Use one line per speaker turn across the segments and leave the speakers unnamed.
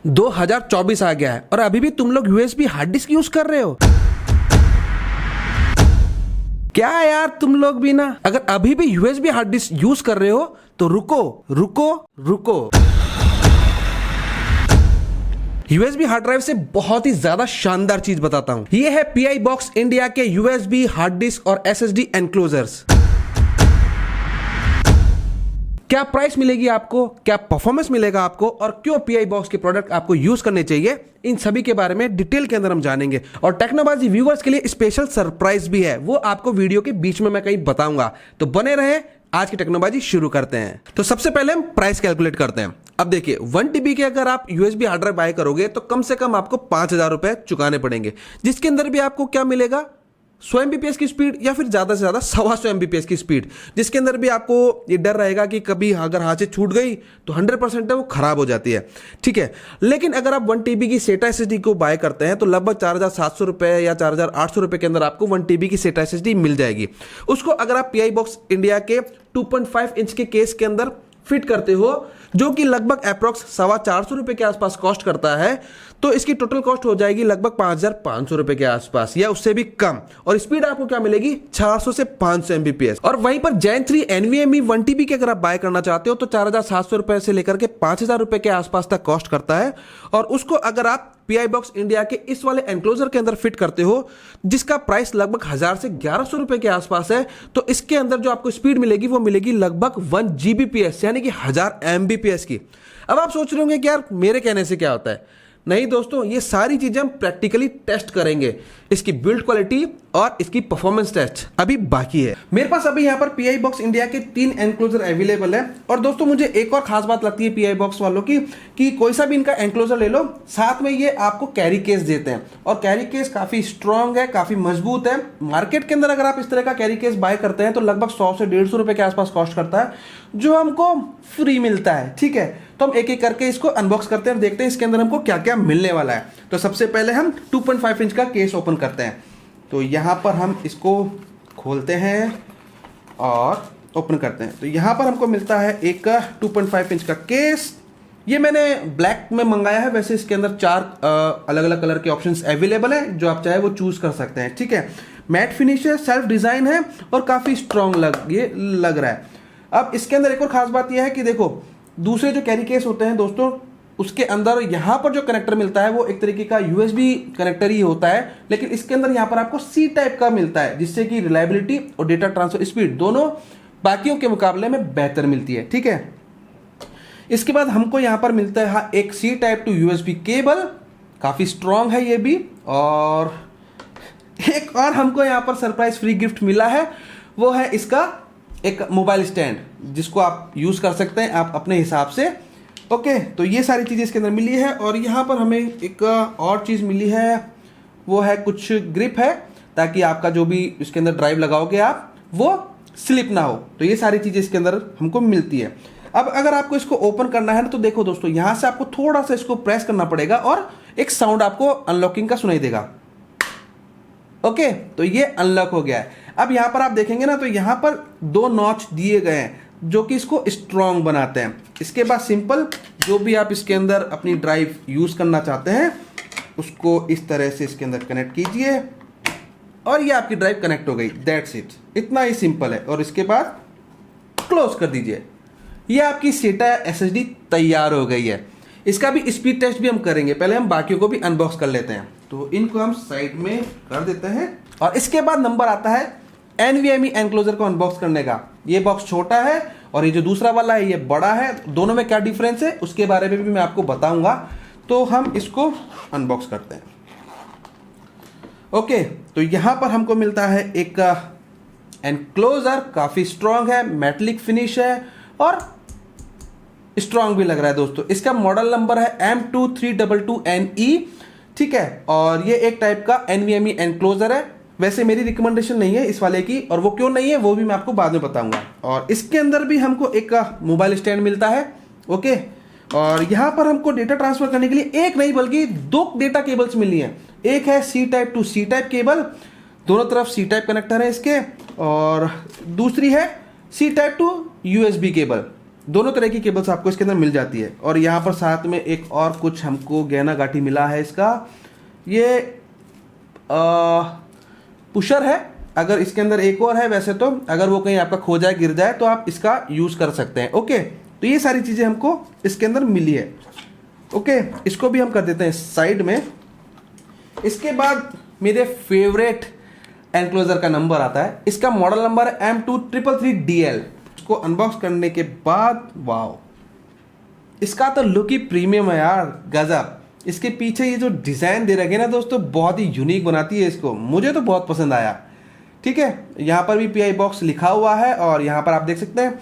2024 आ गया है और अभी भी तुम लोग यूएसबी हार्ड डिस्क यूज कर रहे हो क्या यार? तुम लोग भी ना, अगर अभी भी यूएसबी हार्ड डिस्क यूज कर रहे हो तो रुको रुको रुको। यूएसबी हार्ड ड्राइव से बहुत ही ज्यादा शानदार चीज बताता हूं। ये है पीआई बॉक्स इंडिया के यूएसबी हार्ड डिस्क और एसएसडी एनक्लोजर्स। क्या प्राइस मिलेगी आपको, क्या परफॉर्मेंस मिलेगा आपको, और क्यों पीआई बॉक्स के प्रोडक्ट आपको यूज करने चाहिए, इन सभी के बारे में डिटेल के अंदर हम जानेंगे। और टेक्नोबाजी व्यूअर्स के लिए स्पेशल सरप्राइज भी है, वो आपको वीडियो के बीच में मैं कहीं बताऊंगा, तो बने रहे। आज की टेक्नोबाजी शुरू करते हैं। तो सबसे पहले हम प्राइस कैलकुलेट करते हैं। अब देखिए 1 TB के अगर आप यूएसबी हार्ड ड्राइव बाय करोगे तो कम से कम आपको 5,000 रुपए चुकाने पड़ेंगे, जिसके अंदर भी आपको क्या मिलेगा, 100 MBPS की स्पीड या फिर ज्यादा से ज्यादा 125 MBPS की स्पीड, जिसके अंदर भी आपको ये डर रहेगा कि कभी अगर हाथ से छूट गई तो 100% है वो खराब हो जाती है। ठीक है, लेकिन अगर आप 1 TB की SATA SSD को बाय करते हैं तो लगभग 4,700 रुपए या 4,800 रुपए के अंदर आपको 1 TB की SATA SSD मिल जाएगी। उसको अगर आप पीआई बॉक्स इंडिया के 2.5 इंच के केस के अंदर फिट करते हो, जो कि लगभग अप्रोक्स 425 रुपए के आसपास कॉस्ट करता है, तो इसकी टोटल कॉस्ट हो जाएगी लगभग 5,500 रुपए के आसपास या उससे भी कम। और स्पीड आपको क्या मिलेगी, 400 से 500 MBPS। और वहीं पर Gen 3 NVMe 1 TB के अगर आप बाय करना चाहते हो तो 4,700 रुपए से लेकर के 5,000 रुपए के आसपास तक कॉस्ट करता है। और उसको अगर आप पीआई बॉक्स इंडिया के इस वाले एनक्लोजर के अंदर फिट करते हो, जिसका प्राइस लगभग 1,000 से 1,100 रुपए के आसपास है, तो इसके अंदर जो आपको स्पीड मिलेगी वो मिलेगी लगभग 1 Gbps यानी कि 1,000 MBPS की। अब आप सोच रहे होंगे कि यार मेरे कहने से क्या होता है। नहीं दोस्तों, ये सारी चीजें हम प्रैक्टिकली टेस्ट करेंगे। इसकी बिल्ड क्वालिटी और इसकी परफॉर्मेंस टेस्ट अभी बाकी है। मेरे पास अभी यहाँ पर पीआई बॉक्स इंडिया के 3 एनक्लोजर अवेलेबल है। और दोस्तों मुझे एक और खास बात लगती है पीआई बॉक्स वालों की, कि कोई सा भी इनका एनक्लोजर ले लो, साथ में ये आपको कैरी केस देते हैं। और कैरी केस काफी स्ट्रांग है, काफी मजबूत है। मार्केट के अंदर अगर आप इस तरह का कैरी केस बाय करते हैं तो लगभग 100 से 150 रुपए के आसपास कॉस्ट करता है, जो हमको फ्री मिलता है। ठीक है, तो हम एक एक करके इसको अनबॉक्स करते हैं, देखते हैं इसके अंदर हमको क्या क्या मिलने वाला है। तो सबसे पहले हम 2.5 इंच का केस ओपन करते हैं। तो यहाँ पर हम इसको खोलते हैं और ओपन करते हैं। तो यहाँ पर हमको मिलता है एक 2.5 इंच का केस। ये मैंने ब्लैक में मंगाया है, वैसे इसके अंदर 4 अलग अलग कलर के ऑप्शंस अवेलेबल हैं, जो आप चाहे वो चूज कर सकते हैं। ठीक है, मैट फिनिश है, सेल्फ डिजाइन है और काफी स्ट्रॉन्ग लग रहा है। अब इसके अंदर एक और खास बात यह है कि देखो, दूसरे जो कैरी केस होते हैं दोस्तों, उसके अंदर यहाँ पर जो कनेक्टर मिलता है वो एक तरीके का यूएसबी कनेक्टर ही होता है, लेकिन इसके अंदर यहाँ पर आपको सी टाइप का मिलता है, जिससे कि रिलायबिलिटी और डेटा ट्रांसफर स्पीड दोनों बाकियों के मुकाबले में बेहतर मिलती है। ठीक है, इसके बाद हमको यहाँ पर मिलता है एक C type to USB cable, काफी स्ट्रॉन्ग है ये भी। और एक और हमको यहाँ पर सरप्राइज फ्री गिफ्ट मिला है, वो है इसका एक मोबाइल स्टैंड, जिसको आप यूज कर सकते हैं आप अपने हिसाब से। ओके, तो ये सारी चीजें इसके अंदर मिली है। और यहाँ पर हमें एक और चीज मिली है, वो है कुछ ग्रिप है, ताकि आपका जो भी इसके अंदर ड्राइव लगाओगे आप, वो स्लिप ना हो। तो ये सारी चीजें इसके अंदर हमको मिलती है। अब अगर आपको इसको ओपन करना है ना, तो देखो दोस्तों, यहां से आपको थोड़ा सा इसको प्रेस करना पड़ेगा और एक साउंड आपको अनलॉकिंग का सुनाई देगा। ओके, तो ये अनलॉक हो गया है। अब यहां पर आप देखेंगे ना, तो यहां पर 2 नॉच दिए गए हैं, जो कि इसको स्ट्रॉन्ग बनाते हैं। इसके बाद सिंपल जो भी आप इसके अंदर अपनी ड्राइव यूज करना चाहते हैं, उसको इस तरह से इसके अंदर कनेक्ट कीजिए और ये आपकी ड्राइव कनेक्ट हो गई। दैट्स इट, इतना ही सिंपल है। और इसके बाद क्लोज कर दीजिए। ये आपकी SATA SSD तैयार हो गई है। इसका भी स्पीड टेस्ट भी हम करेंगे, पहले हम बाकियों को भी अनबॉक्स कर लेते हैं। तो इनको हम साइड में कर देते हैं और इसके बाद नंबर आता है NVMe एनक्लोजर को अनबॉक्स करने का। ये बॉक्स छोटा है और ये जो दूसरा वाला है ये बड़ा है। दोनों में क्या डिफरेंस है उसके बारे में भी मैं आपको बताऊंगा। तो हम इसको अनबॉक्स करते हैं। ओके, तो यहां पर हमको मिलता है एक एनक्लोजर, काफी स्ट्रॉन्ग है, मेटलिक फिनिश है और स्ट्रॉन्ग भी लग रहा है दोस्तों। इसका मॉडल नंबर है M2322NE। ठीक है, और ये एक टाइप का NVMe एनक्लोजर है। वैसे मेरी रिकमेंडेशन नहीं है इस वाले की, और वो क्यों नहीं है वो भी मैं आपको बाद में बताऊंगा। और इसके अंदर भी हमको एक मोबाइल स्टैंड मिलता है। ओके, और यहाँ पर हमको डेटा ट्रांसफर करने के लिए एक नहीं बल्कि 2 डेटा केबल्स मिली हैं। एक है C type two C type cable, दोनों तरफ C टाइप कनेक्टर है इसके, और दूसरी है C type to USB cable. दोनों तरह की केबल्स आपको इसके अंदर मिल जाती है। और यहाँ पर साथ में एक और कुछ हमको गहना गाठी मिला है इसका, ये पुशर है। अगर इसके अंदर एक और है, वैसे तो अगर वो कहीं आपका खो जाए गिर जाए तो आप इसका यूज़ कर सकते हैं। ओके, तो ये सारी चीज़ें हमको इसके अंदर मिली है। ओके, इसको भी हम कर देते हैं साइड में। इसके बाद मेरे फेवरेट एनक्लोजर का नंबर आता है। इसका मॉडल नंबर है M2333DL। इसको अनबॉक्स करने के बाद वाओ, इसका तो लुक ही प्रीमियम है यार, गजब। इसके पीछे ये जो डिज़ाइन दे रखे ना दोस्तों, बहुत ही यूनिक बनाती है इसको, मुझे तो बहुत पसंद आया। ठीक है, यहाँ पर भी PI बॉक्स लिखा हुआ है और यहाँ पर आप देख सकते हैं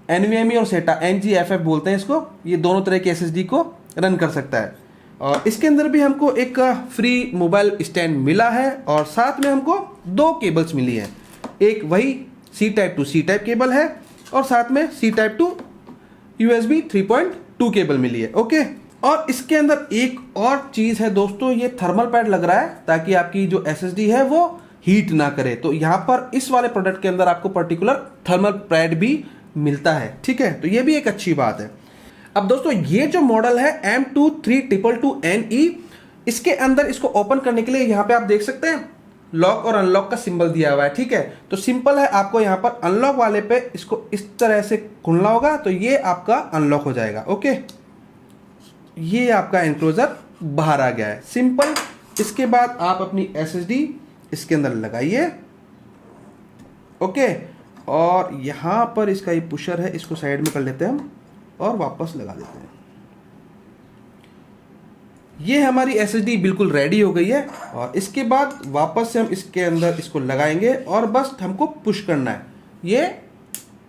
NVMe और SATA NGFF बोलते हैं इसको, ये दोनों तरह के SSD को रन कर सकता है। और इसके अंदर भी हमको एक फ्री मोबाइल स्टैंड मिला है और साथ में हमको 2 केबल्स मिली है। एक वही C type two C type cable है और साथ में C type to USB 3.2 cable मिली है। ओके, और इसके अंदर एक और चीज़ है दोस्तों, ये थर्मल पैड लग रहा है ताकि आपकी जो SSD है वो हीट ना करे। तो यहाँ पर इस वाले प्रोडक्ट के अंदर आपको पर्टिकुलर थर्मल पैड भी मिलता है। ठीक है, तो ये भी एक अच्छी बात है। अब दोस्तों ये जो मॉडल है M2322NE, इसके अंदर इसको ओपन करने के लिए यहाँ पे आप देख सकते हैं लॉक और अनलॉक का सिंबल दिया हुआ है। ठीक है, तो सिंपल है, आपको यहाँ पर अनलॉक वाले पे इसको इस तरह से खोलना होगा तो ये आपका अनलॉक हो जाएगा। ओके, ये आपका एनक्लोजर बाहर आ गया है, सिंपल। इसके बाद आप अपनी SSD इसके अंदर लगाइए। ओके, और यहाँ पर इसका ये पुशर है, इसको साइड में कर लेते हैं हम और वापस लगा देते हैं। ये हमारी SSD बिल्कुल रेडी हो गई है और इसके बाद वापस से हम इसके अंदर इसको लगाएंगे और बस हमको पुश करना है। ये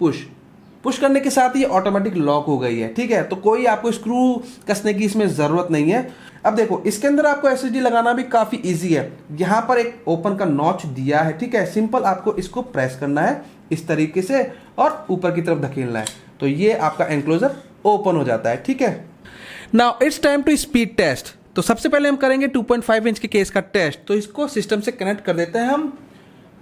पुश करने के साथ ये ऑटोमेटिक लॉक हो गई है। ठीक है, तो कोई आपको स्क्रू कसने की इसमें ज़रूरत नहीं है। अब देखो इसके अंदर आपको SSD लगाना भी काफ़ी इजी है। यहाँ पर एक ओपन का नॉच दिया है। ठीक है, सिंपल आपको इसको प्रेस करना है इस तरीके से और ऊपर की तरफ धकेलना है, तो ये आपका एनक्लोजर ओपन हो जाता है। ठीक है, now it's time to speed test. तो सबसे पहले हम करेंगे 2.5 इंच के केस का टेस्ट। तो इसको सिस्टम से कनेक्ट कर देते हैं हम,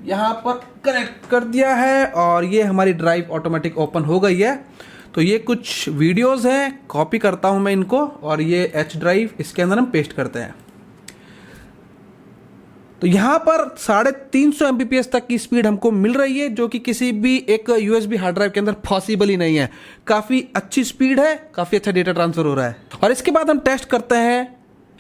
यहाँ पर कनेक्ट कर दिया है और ये हमारी ड्राइव ऑटोमेटिक ओपन हो गई है। तो ये कुछ वीडियोस हैं, कॉपी करता हूँ मैं इनको और ये H ड्राइव इसके अंदर हम पेस्ट करते हैं। तो यहाँ पर 350 Mbps तक की स्पीड हमको मिल रही है, जो कि किसी भी एक USB हार्ड ड्राइव के अंदर पॉसिबल ही नहीं है। काफ़ी अच्छी स्पीड है, काफ़ी अच्छा डेटा ट्रांसफर हो रहा है। और इसके बाद हम टेस्ट करते हैं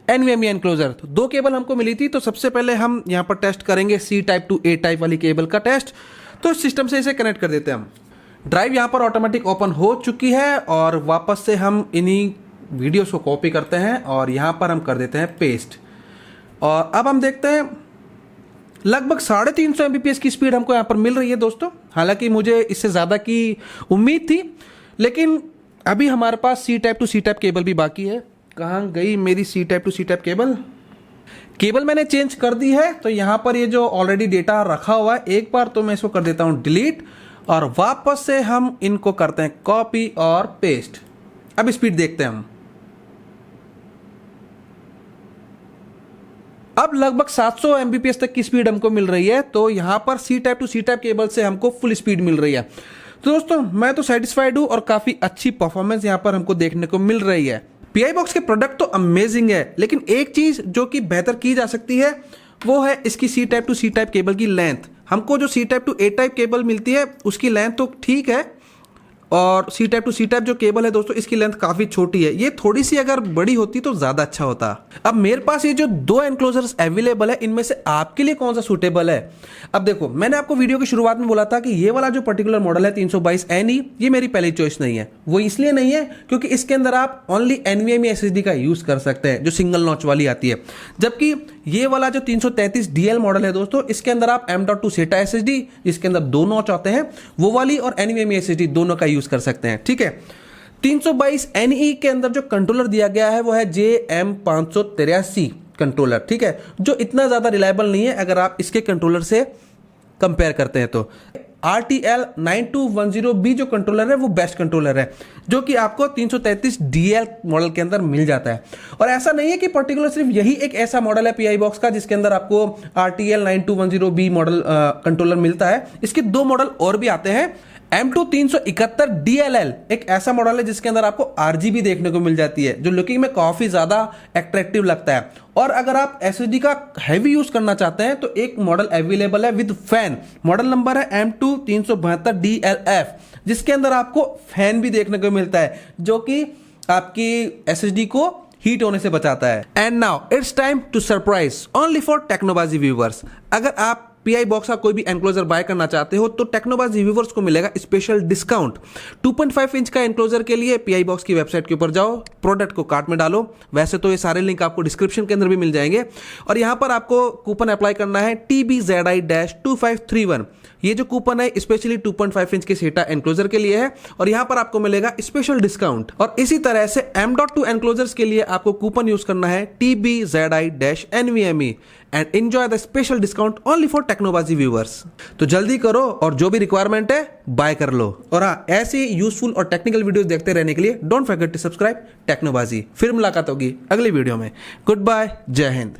NVMe एनक्लोजर। तो 2 केबल हमको मिली थी, तो सबसे पहले हम यहाँ पर टेस्ट करेंगे C type to A type वाली केबल का टेस्ट। तो सिस्टम से इसे कनेक्ट कर देते हैं हम। ड्राइव यहाँ पर ऑटोमेटिक ओपन हो चुकी है और वापस से हम इन्हीं वीडियोस को कॉपी करते हैं और यहाँ पर हम कर देते हैं पेस्ट। और अब हम देखते हैं लगभग 350 Mbps की स्पीड हमको यहाँ पर मिल रही है दोस्तों। हालांकि मुझे इससे ज़्यादा की उम्मीद थी, लेकिन अभी हमारे पास C type two C type cable भी बाकी है। कहाँ गई मेरी C type two C type cable मैंने चेंज कर दी है। तो यहाँ पर ये जो ऑलरेडी डेटा रखा हुआ है, एक बार तो मैं इसको कर देता हूँ डिलीट और वापस से हम इनको करते हैं कॉपी और पेस्ट। अब स्पीड देखते हैं हम। अब लगभग 700 Mbps तक की स्पीड हमको मिल रही है। तो यहाँ पर C type two C type cable से हमको फुल स्पीड मिल रही है। तो दोस्तों मैं तो सेटिस्फाइड हूँ और काफ़ी अच्छी परफॉर्मेंस यहाँ पर हमको देखने को मिल रही है। PI बॉक्स के प्रोडक्ट तो अमेजिंग है, लेकिन एक चीज़ जो कि बेहतर की जा सकती है वो है इसकी C type two C type cable की लेंथ। हमको जो C type to A type cable मिलती है उसकी लेंथ तो ठीक है, और C type two C type जो केबल है दोस्तों इसकी लेंथ काफ़ी छोटी है। ये थोड़ी सी अगर बड़ी होती तो ज़्यादा अच्छा होता। अब मेरे पास ये जो 2 एनक्लोजर्स अवेलेबल है, इनमें से आपके लिए कौन सा सूटेबल है? अब देखो, मैंने आपको वीडियो की शुरुआत में बोला था कि ये वाला जो पर्टिकुलर मॉडल है 322NE, ये मेरी पहली चॉइस नहीं है। वो इसलिए नहीं है क्योंकि इसके अंदर आप ओनली NVMe SSD का यूज़ कर सकते हैं, जो सिंगल नॉच वाली आती है। जबकि ये वाला जो 333DL मॉडल है दोस्तों, इसके अंदर आप M.2 SATA SSD, जिसके अंदर 2 नॉच आते हैं, वो वाली और NVMe SSD दोनों का यूज़ कर सकते हैं। ठीक है, 322NE के अंदर जो कंट्रोलर दिया गया है वो है JM583 कंट्रोलर। ठीक है, जो इतना ज़्यादा रिलायबल नहीं है अगर आप इसके कंट्रोलर से कंपेयर करते हैं। तो RTL9210B जो कंट्रोलर है वो बेस्ट कंट्रोलर है, जो कि आपको 333DL मॉडल के अंदर मिल जाता है। और ऐसा नहीं है कि पर्टिकुलर सिर्फ यही एक ऐसा मॉडल है PI बॉक्स का जिसके अंदर आपको RTL9210B मॉडल कंट्रोलर मिलता है। इसके 2 मॉडल और भी आते हैं, M2 371 DLL एक ऐसा मॉडल है जिसके अंदर आपको RGB देखने को मिल जाती है, जो लुकिंग में काफी ज्यादा अट्रैक्टिव लगता है। और अगर आप SSD का हैवी यूज करना चाहते हैं तो एक मॉडल अवेलेबल है विद फैन, मॉडल नंबर है M2 372 DLF, जिसके अंदर आपको फैन भी देखने को मिलता है जो कि आपकी SSD को हीट होने से बचाता है। And now it's time to surprise only for Technobaji viewers. अगर आप पीआई बॉक्स का कोई भी एनक्लोजर बाय करना चाहते हो तो टेक्नोबाजी व्यूवर्स को मिलेगा स्पेशल डिस्काउंट। 2.5 इंच का एनक्लोजर के लिए पीआई बॉक्स की वेबसाइट के ऊपर जाओ, प्रोडक्ट को कार्ट में डालो। वैसे तो ये सारे लिंक आपको डिस्क्रिप्शन के अंदर भी मिल जाएंगे। और यहां पर आपको कूपन अप्लाई करना है TBZI-2531। ये जो कूपन है स्पेशली 2.5 इंच के सेटा एनक्लोजर के लिए है और यहां पर आपको मिलेगा स्पेशल डिस्काउंट। और इसी तरह से M.2 एनक्लोजर्स के लिए आपको कूपन यूज करना है TBZI-NVMe and enjoy the special discount only for Technobaji viewers. तो जल्दी करो और जो भी रिक्वायरमेंट है बाय कर लो। और हाँ, ऐसी यूजफुल और टेक्निकल वीडियोस देखते रहने के लिए don't forget to subscribe Technobaji. फिर मुलाकात होगी अगली वीडियो में। गुड बाय, जय हिंद।